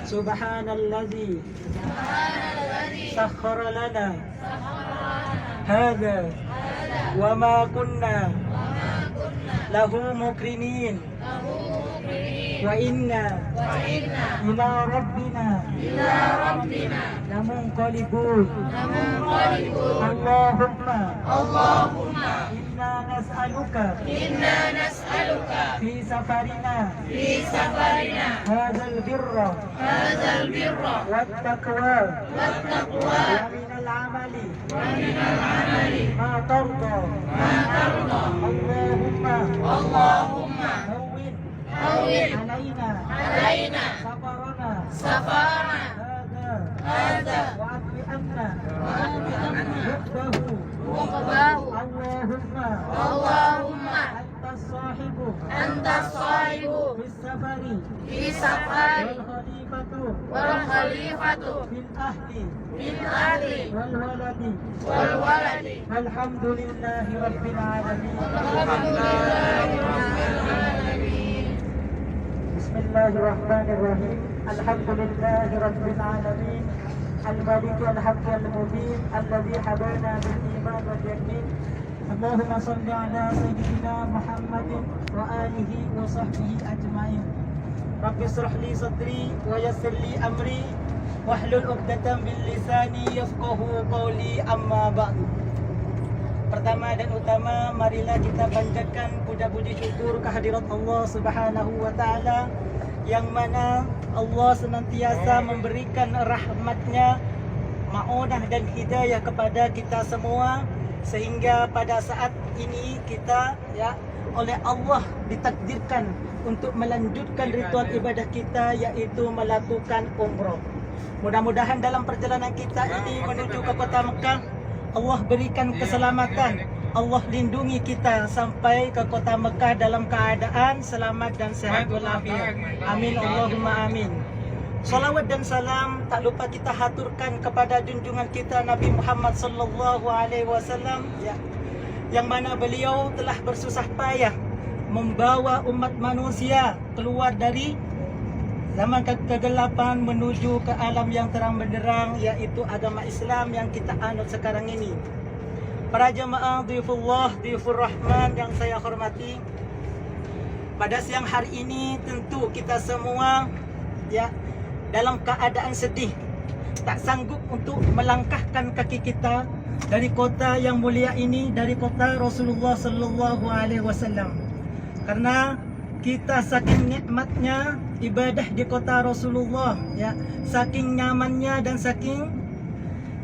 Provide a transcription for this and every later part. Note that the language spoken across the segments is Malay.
Subhanalladzi sakhkhara lana hadza wa ma kunna lahu muqrinin wa inna ila rabbina lamunqalibun. Allahumma inna nas'aluka fi safarina hadzal birra wat taqwa wa minal amali ma tarda. Allahumma hawwin alaina safarana hadza wa atbi anna Allahumma antas sahibu fis safari wal khalifatu fil ahli wal waladi alhamdulillahi rabbil alamin. Bismillahirrahmanirrahim. Alhamdulillahi rabbil alamin. Al-Malik al-Haq al-Mubin alladhi hadana bil iman wal yaqin. Allahumma salli ala sayyidina Muhammadin wa alihi wa sahbihi ajma'in. Rabbi israh li sadri wa yassir li amri wahlul 'uqdatam min lisani yafqahu qawli, amma ba'du. Pertama dan utama, marilah kita panjatkan puja-puji syukur kehadirat Allah Subhanahu wa taala, yang mana Allah senantiasa memberikan rahmatnya, ma'unah dan hidayah kepada kita semua, sehingga pada saat ini kita oleh Allah ditakdirkan untuk melanjutkan ritual ibadah kita, yaitu melakukan umrah. Mudah-mudahan dalam perjalanan kita ini menuju ke kota Mekah, Allah berikan keselamatan, Allah lindungi kita sampai ke kota Mekah dalam keadaan selamat dan sehat walafiat. Amin Allahumma amin. Salawat dan salam tak lupa kita haturkan kepada junjungan kita Nabi Muhammad sallallahu alaihi wasallam, yang mana beliau telah bersusah payah membawa umat manusia keluar dari zaman kegelapan menuju ke alam yang terang benderang, yaitu agama Islam yang kita anut sekarang ini. Para jamaah dhifullah, dhifur rahman yang saya hormati, pada siang hari ini tentu kita semua dalam keadaan sedih, tak sanggup untuk melangkahkan kaki kita dari kota yang mulia ini, dari kota Rasulullah sallallahu alaihi wasallam. Karena kita saking nikmatnya ibadah di kota Rasulullah, saking nyamannya dan saking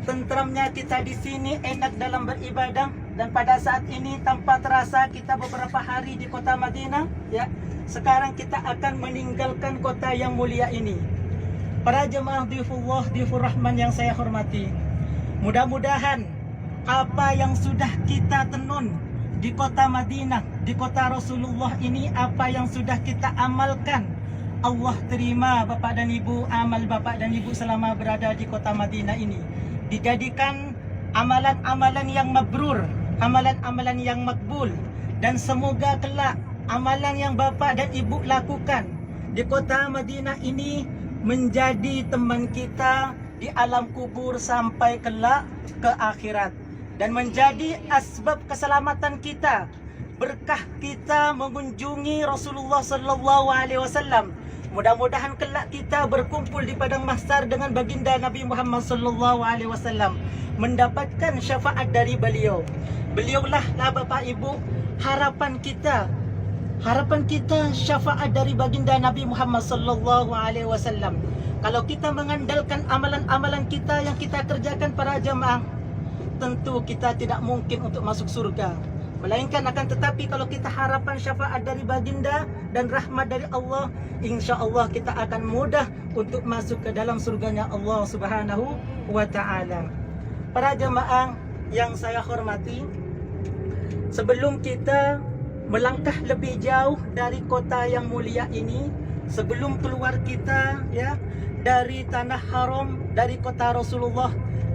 tentramnya kita di sini, enak dalam beribadah. Dan pada saat ini tanpa terasa kita beberapa hari di kota Madinah, sekarang kita akan meninggalkan kota yang mulia ini. Para jemaah dhifullah, dhifur rahman yang saya hormati, mudah-mudahan apa yang sudah kita tenun di kota Madinah, di kota Rasulullah ini, apa yang sudah kita amalkan, Allah terima Bapak dan Ibu, amal Bapak dan Ibu selama berada di kota Madinah ini, dijadikan amalan-amalan yang mabrur, amalan-amalan yang makbul. Dan semoga kelak amalan yang Bapak dan Ibu lakukan di kota Madinah ini menjadi teman kita di alam kubur sampai kelak ke akhirat, dan menjadi asbab keselamatan kita, berkah kita mengunjungi Rasulullah sallallahu alaihi wasallam. Mudah-mudahan kelak kita berkumpul di padang mahsyar dengan baginda Nabi Muhammad sallallahu alaihi wasallam, mendapatkan syafaat dari beliau. Beliaulah Bapak Ibu harapan kita syafaat dari baginda Nabi Muhammad sallallahu alaihi wasallam. Kalau kita mengandalkan amalan-amalan kita yang kita kerjakan para jamaah, tentu kita tidak mungkin untuk masuk surga. Melainkan akan tetapi kalau kita harapan syafaat dari baginda dan rahmat dari Allah, insya Allah kita akan mudah untuk masuk ke dalam surganya Allah Subhanahu wa ta'ala. Para jamaah yang saya hormati, sebelum kita melangkah lebih jauh dari kota yang mulia ini, sebelum keluar kita dari tanah haram, dari kota Rasulullah,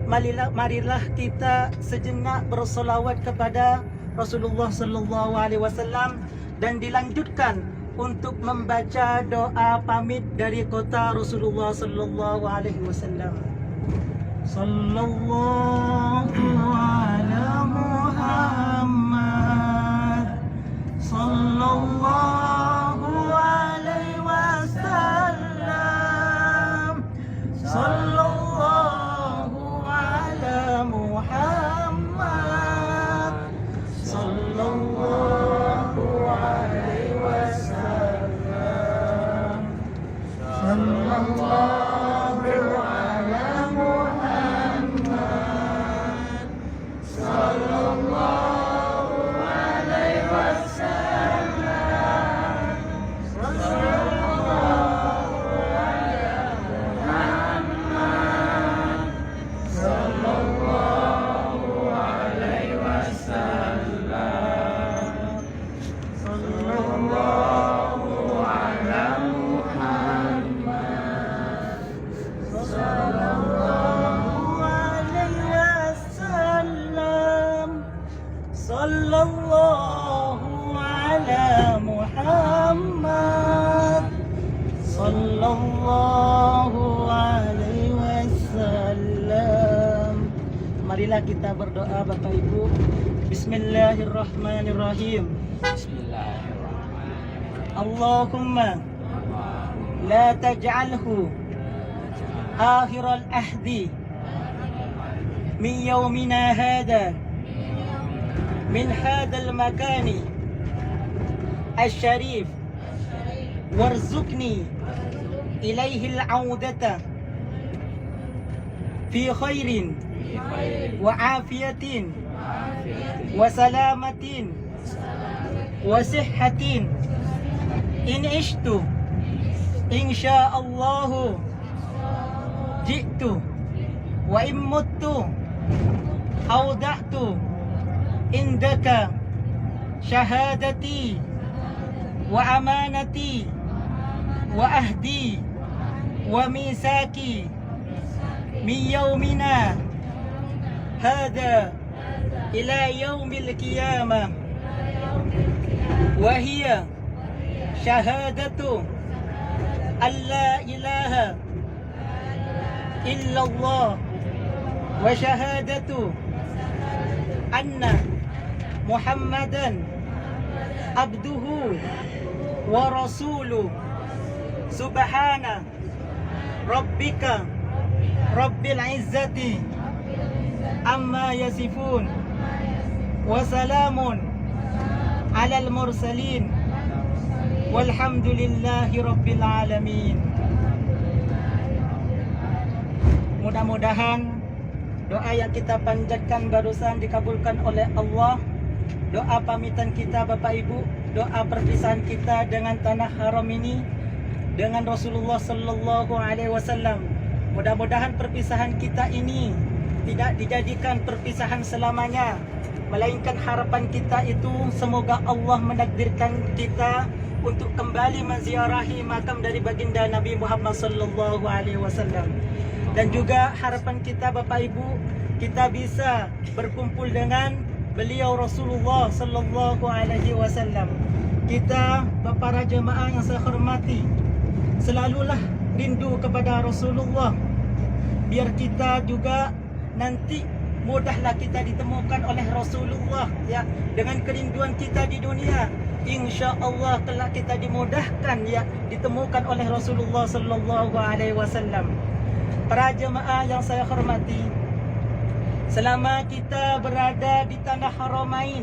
marilah kita sejenak bersolawat kepada Rasulullah sallallahu alaihi wasallam, dan dilanjutkan untuk membaca doa pamit dari kota Rasulullah sallallahu alaihi wasallam. Sallallahu ala Muhammad sallallahu alaihi wasallam. Sallallahu ala Muhammad sallallahu alaihi wasallam. Sallallahu ala Muhammad sallallahu alaihi wasallam. Sallallahu ala Muhammad sallallahu alaihi wasallam. Sallallahu ala Muhammad sallallahu alaihi wasallam. Sallallahu ala Muhammad sallallahu alaihi wasallam. Marilah kita berdoa Bapak Ibu. Bismillahirrahmanirrahim. Allahumma la taj'alhu akhiral ahdi min yawmina hada min hadal makani الشريف وارزقني إليه العودة في خير وعافية وسلامة وصحة إن عشت إن شاء الله جئت وإن مت أودعت عندك شهادتي وأمانتي وأهدي وميثاقي من يومنا هذا إلى يوم القيامة، وهي شهادة أن لا إله إلا الله وشهادة أن محمدا عبده ورسوله. سبحان ربك رب العزة عما يصفون وسلام على المرسلين والحمد لله رب العالمين. Mudah-mudahan doa yang kita panjatkan barusan dikabulkan oleh Allah. Doa pamitan kita Bapak Ibu, doa perpisahan kita dengan tanah haram ini, dengan Rasulullah sallallahu alaihi wasallam. Mudah-mudahan perpisahan kita ini tidak dijadikan perpisahan selamanya, melainkan harapan kita itu semoga Allah menakdirkan kita untuk kembali menziarahi makam dari baginda Nabi Muhammad sallallahu alaihi wasallam. Dan juga harapan kita Bapak Ibu, kita bisa berkumpul dengan beliau Rasulullah sallallahu alaihi wasallam. Kita para jemaah yang saya hormati, selalulah rindu kepada Rasulullah, biar kita juga nanti mudahlah kita ditemukan oleh Rasulullah ya. Dengan kerinduan kita di dunia, insya-Allah kelak kita dimudahkan ya ditemukan oleh Rasulullah sallallahu alaihi wasallam. Para jemaah yang saya hormati, selama kita berada di tanah Haramain,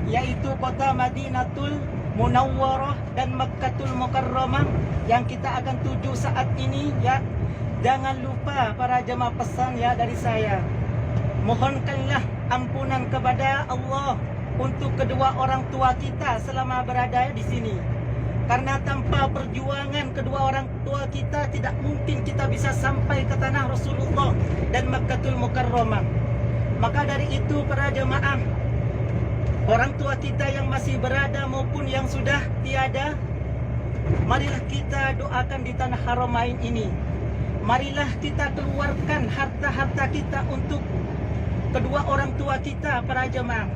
yaitu kota Madinatul Munawwarah dan Makkatul Mukarramah yang kita akan tuju saat ini ya, jangan lupa para jemaah pesan ya dari saya, mohonkanlah ampunan kepada Allah untuk kedua orang tua kita selama berada di sini. Karena tanpa perjuangan kedua orang tua kita, tidak mungkin kita bisa sampai ke tanah Rasulullah dan Makkatul Mukarramah. Maka dari itu para jemaah, orang tua kita yang masih berada maupun yang sudah tiada, marilah kita doakan di tanah Haramain ini. Marilah kita keluarkan harta-harta kita untuk kedua orang tua kita para jemaah.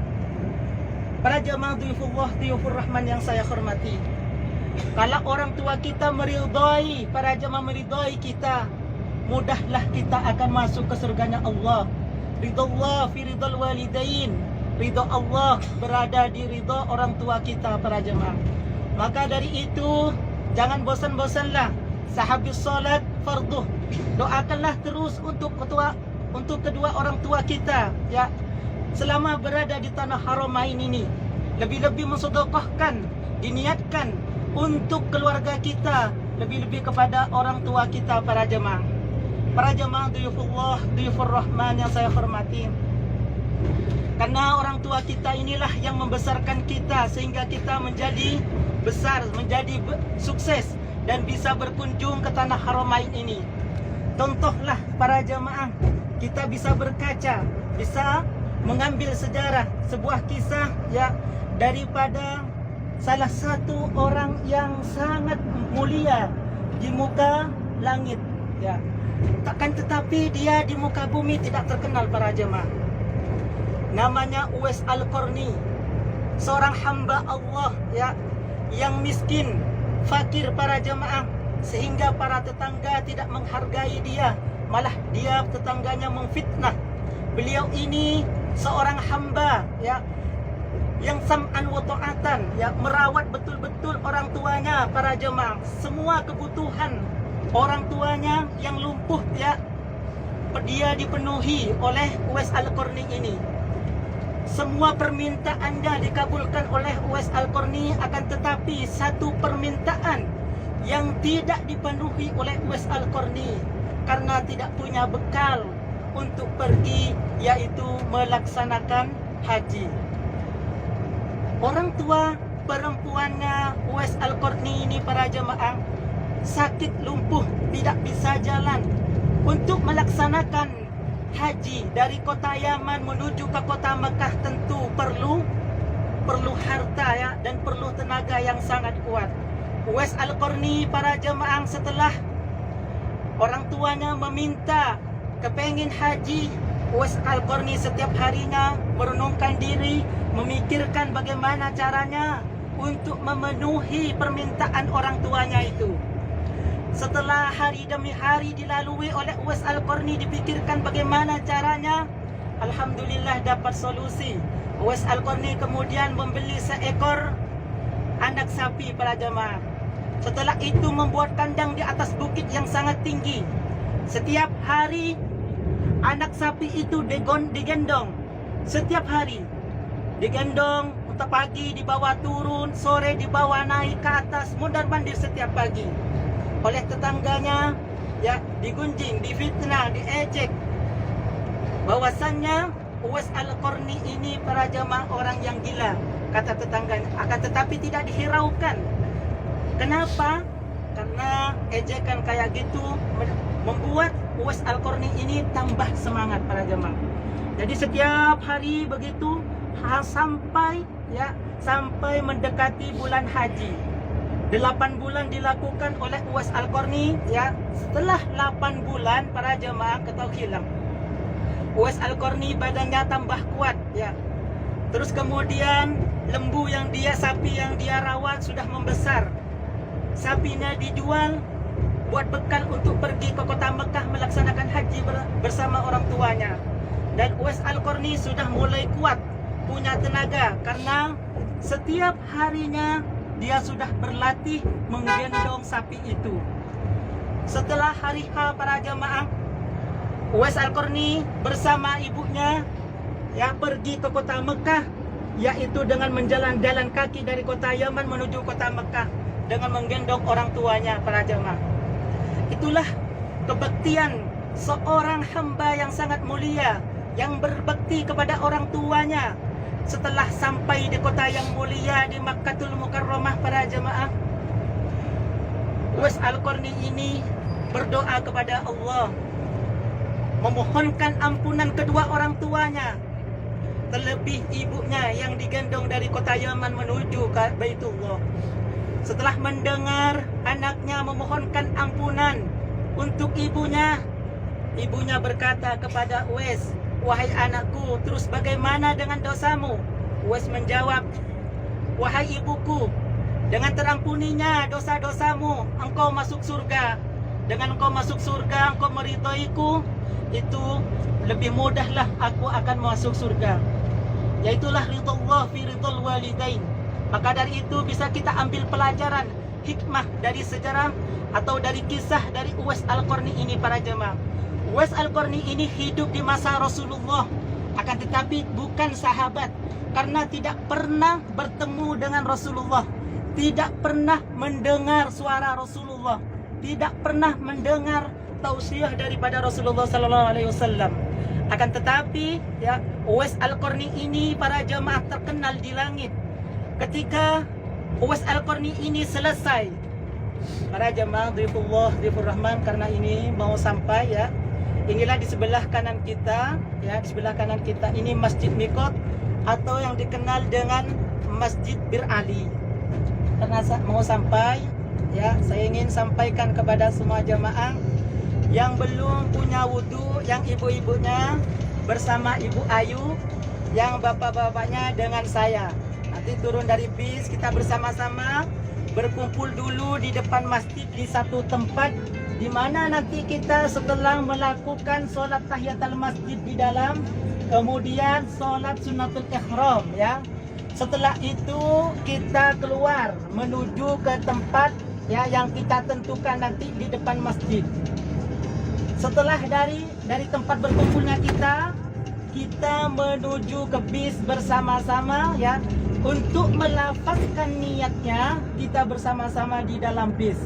Para jemaah Dhuyufullah, Dhuyufur Rahman yang saya hormati. Kalau orang tua kita meridai, para jemaah meridai kita, mudahlah kita akan masuk ke surganya Allah. Ridha Allah fi ridhal walidain. Ridha Allah berada di ridha orang tua kita, para jemaah. Maka dari itu, jangan bosan-bosanlah. Sahabis salat farduh. Doakanlah terus untuk kedua orang tua kita, ya, selama berada di tanah Haramain ini. Lebih-lebih mensedekahkan, diniatkan untuk keluarga kita, lebih-lebih kepada orang tua kita, para jemaah. Para jemaah duyufullah, duyufur rahman yang saya hormati. Karena orang tua kita inilah yang membesarkan kita sehingga kita menjadi besar, menjadi sukses dan bisa berkunjung ke tanah Haramain ini. Contohlah para jemaah, kita bisa berkaca, bisa mengambil sejarah sebuah kisah, ya, daripada salah satu orang yang sangat mulia di muka langit, ya. Takkan tetapi dia di muka bumi tidak terkenal, para jemaah. Namanya Uwais Al-Qarni, seorang hamba Allah, ya, yang miskin, fakir, para jemaah, sehingga para tetangga tidak menghargai dia, malah dia tetangganya memfitnah. Beliau ini seorang hamba, ya, yang sam'an wa ta'atan, ya, merawat betul-betul orang tuanya, para jemaah. Semua kebutuhan orang tuanya yang lumpuh, ya, dia dipenuhi oleh Uwais Al-Qarni ini. Semua permintaan dia dikabulkan oleh Uwais Al-Qarni, akan tetapi satu permintaan yang tidak dipenuhi oleh Uwais Al-Qarni karena tidak punya bekal untuk pergi, yaitu melaksanakan haji. Orang tua perempuannya Uwais Al-Qarni ini, para jemaah, sakit lumpuh, tidak bisa jalan. Untuk melaksanakan haji dari kota Yaman menuju ke kota Mekah tentu perlu harta, ya, dan perlu tenaga yang sangat kuat. Uwais Al-Qarni, para jemaah, setelah orang tuanya meminta kepengin haji, Uwais Al-Qarni setiap harinya merenungkan diri, memikirkan bagaimana caranya untuk memenuhi permintaan orang tuanya itu. Setelah hari demi hari dilalui oleh Uwais Al-Qarni, dipikirkan bagaimana caranya, alhamdulillah dapat solusi. Uwais Al-Qarni kemudian membeli seekor anak sapi, para jemaah. Setelah itu membuat kandang di atas bukit yang sangat tinggi. Setiap hari anak sapi itu digendong. Setiap hari digendong, untuk pagi dibawa turun, sore dibawa naik ke atas, mondar-mandir setiap pagi oleh tetangganya, ya, digunjing, difitnah, diejek. Bahwasannya Uwais Al-Qarni ini, para jemaah, orang yang gila, kata tetangganya. Akan tetapi tidak dihiraukan. Kenapa? Karena ejekan kayak gitu membuat Uwais Al-Qarni ini tambah semangat, para jemaah. Jadi setiap hari begitu sampai mendekati bulan haji. 8 bulan dilakukan oleh Uwais Al-Qarni, ya. Setelah 8 bulan, para jemaah, ketahui hilang. Uwais Al-Qarni badannya tambah kuat, ya. Terus kemudian sapi yang dia rawat sudah membesar. Sapinya dijual buat bekal untuk pergi ke kota Mekah melaksanakan haji bersama orang tuanya. Dan Uwais Al-Qarni sudah mulai kuat, punya tenaga, karena setiap harinya dia sudah berlatih menggendong sapi itu. Setelah hari H, para jemaah, Uwais Al-Qarni bersama ibunya, ya, pergi ke kota Mekah, yaitu dengan jalan kaki dari kota Yaman menuju kota Mekah dengan menggendong orang tuanya, para jemaah. Itulah kebaktian seorang hamba yang sangat mulia, yang berbakti kepada orang tuanya. Setelah sampai di kota yang mulia di Makkatul Mukarramah, para jemaah, Uwais Al-Qarni ini berdoa kepada Allah, memohonkan ampunan kedua orang tuanya, terlebih ibunya yang digendong dari kota Yaman menuju ke Baitullah. Setelah mendengar anaknya memohonkan ampunan untuk ibunya, ibunya berkata kepada Uwais, "Wahai anakku, terus bagaimana dengan dosamu?" Uwais menjawab, "Wahai ibuku, Dengan terampuninya dosa-dosamu, engkau masuk surga. Dengan engkau masuk surga, engkau meridhoiku, itu lebih mudahlah aku akan masuk surga. Yaitulah ridullah fi ridul walidain. Maka dari itu bisa kita ambil pelajaran hikmah dari sejarah atau dari kisah dari Uwais Al-Qarni ini para jemaah. Uwais Al-Qarni ini hidup di masa Rasulullah, akan tetapi bukan sahabat, karena tidak pernah bertemu dengan Rasulullah, tidak pernah mendengar suara Rasulullah, tidak pernah mendengar tausiah daripada Rasulullah sallallahu alaihi wasallam. Akan tetapi ya, Uwais Al-Qarni ini para jemaah terkenal di langit. Ketika Uwais Al-Qarni ini selesai, para jemaah dhifullah dhifur rahman, karena ini mau sampai ya. Inilah di sebelah kanan kita ya, di sebelah kanan kita ini Masjid Miqat atau yang dikenal dengan Masjid Bir Ali. Karena mau sampai ya, saya ingin sampaikan kepada semua jemaah yang belum punya wudhu, yang ibu-ibunya bersama Ibu Ayu, yang bapak-bapaknya dengan saya. Nanti turun dari bis, kita bersama-sama berkumpul dulu di depan masjid di satu tempat, di mana nanti kita setelah melakukan sholat tahiyatul masjid di dalam, kemudian sholat sunnatul ihram ya. Setelah itu kita keluar menuju ke tempat ya yang kita tentukan nanti di depan masjid. Setelah dari tempat berkumpulnya kita menuju ke bis bersama-sama ya, untuk melafazkan niatnya kita bersama-sama di dalam bis.